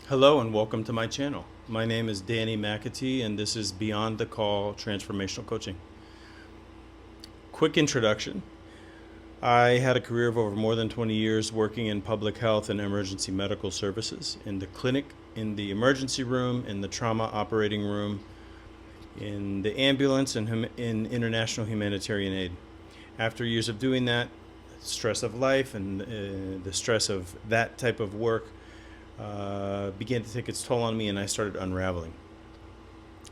Hello and welcome to my channel. My name is Danny McAtee and this is Beyond the Call Transformational Coaching. Quick introduction. I had a career of over more than 20 years working in public health and emergency medical services, in the clinic, in the emergency room, in the trauma operating room, in the ambulance, and in international humanitarian aid. After years of doing that, stress of life and the stress of that type of work began to take its toll on me, and I started unraveling.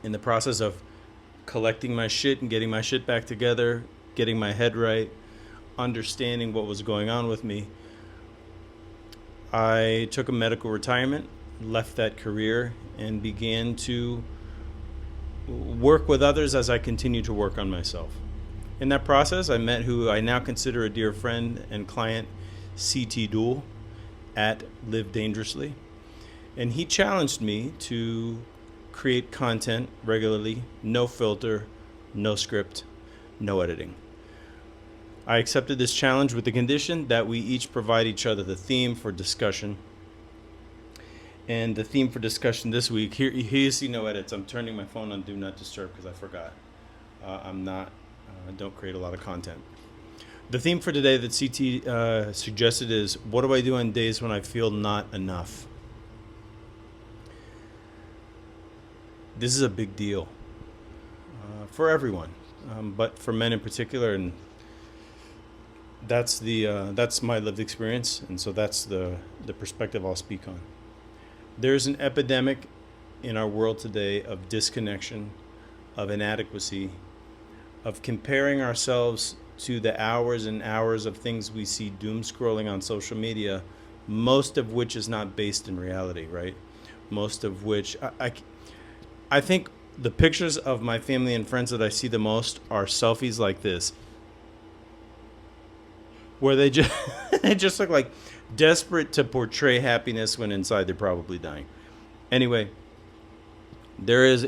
In the process of collecting my shit and getting my shit back together, getting my head right, understanding what was going on with me, I took a medical retirement, left that career, and began to work with others as I continued to work on myself. In that process, I met who I now consider a dear friend and client, CT Duel, at Live Dangerously. And he challenged me to create content regularly, no filter, no script, no editing. I accepted this challenge with the condition that we each provide each other the theme for discussion. And the theme for discussion this week, here you see no edits. I'm turning my phone on Do Not Disturb because I forgot. I don't create a lot of content. The theme for today that CT suggested is, what do I do on days when I feel not enough? This is a big deal for everyone, but for men in particular, and that's my lived experience, and so that's the perspective I'll speak on. There's an epidemic in our world today of disconnection, of inadequacy, of comparing ourselves to the hours and hours of things we see doom scrolling on social media, most of which is not based in reality, right? Most of which, I think the pictures of my family and friends that I see the most are selfies like this, where they just they just look like desperate to portray happiness when inside they're probably dying. Anyway, there is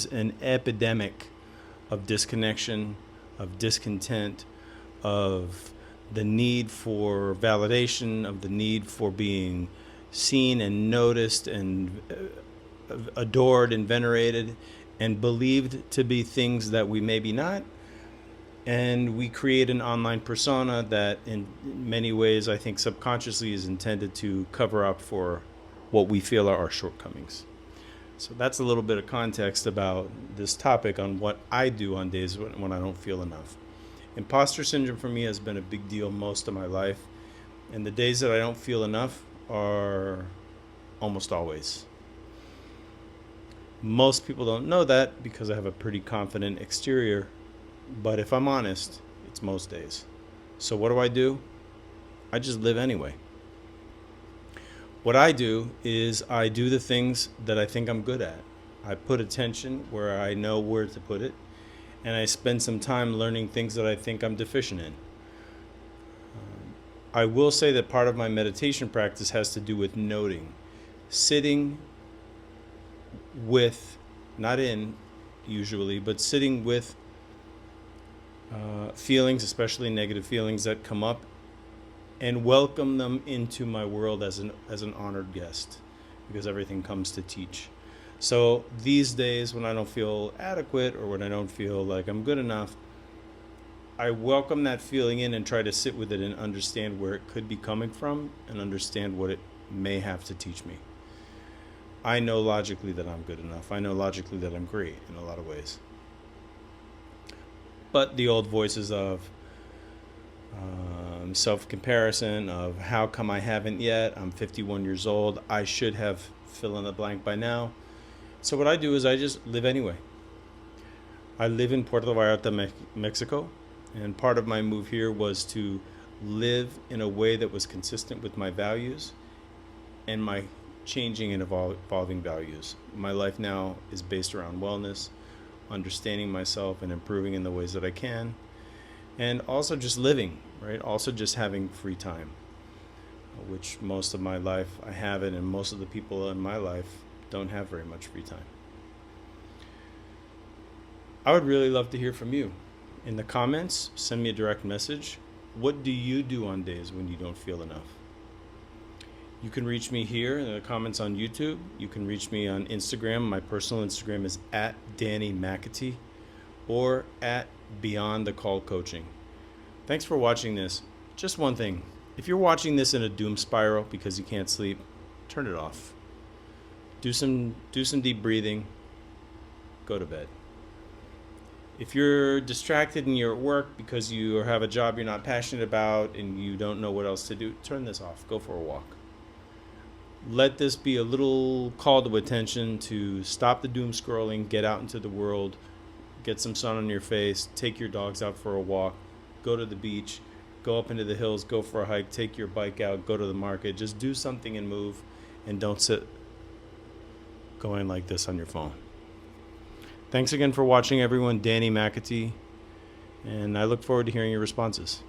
an epidemic of disconnection, of discontent, of the need for validation, of the need for being seen and noticed and adored and venerated and believed to be things that we maybe not. And we create an online persona that in many ways I think subconsciously is intended to cover up for what we feel are our shortcomings. So that's a little bit of context about this topic on what I do on days when I don't feel enough. Imposter syndrome for me has been a big deal most of my life, and the days that I don't feel enough are almost always. Most people don't know that because I have a pretty confident exterior, but if I'm honest, it's most days. So what do? I just live anyway. What I do is I do the things that I think I'm good at. I put attention where I know where to put it, and I spend some time learning things that I think I'm deficient in. I will say that part of my meditation practice has to do with noting, sitting with, not in usually, but sitting with feelings, especially negative feelings that come up, and welcome them into my world as an honored guest, because everything comes to teach. So these days when I don't feel adequate or when I don't feel like I'm good enough, I welcome that feeling in and try to sit with it and understand where it could be coming from and understand what it may have to teach me. I know logically that I'm good enough. I know logically that I'm great in a lot of ways. But the old voices of self-comparison, of how come I haven't yet, I'm 51 years old, I should have fill in the blank by now. So what I do is I just live anyway. I live in Puerto Vallarta, Mexico. And part of my move here was to live in a way that was consistent with my values and my changing and evolving values. My life now is based around wellness, understanding myself and improving in the ways that I can, and also just living, right? Also just having free time, which most of my life I have it, and most of the people in my life don't have very much free time. I would really love to hear from you. In the comments, send me a direct message. What do you do on days when you don't feel enough? You can reach me here in the comments on YouTube. You can reach me on Instagram. My personal Instagram is at Danny McAtee or at Beyond the Call Coaching. Thanks for watching this. Just one thing. If you're watching this in a doom spiral because you can't sleep, turn it off. Do some deep breathing. Go to bed. If you're distracted and you're at work because you have a job you're not passionate about and you don't know what else to do, turn this off. Go for a walk. Let this be a little call to attention to stop the doom scrolling, get out into the world, get some sun on your face, take your dogs out for a walk, go to the beach, go up into the hills, go for a hike, take your bike out, go to the market. Just do something and move, and don't sit going like this on your phone. Thanks again for watching, everyone. Danny McAtee, and I look forward to hearing your responses.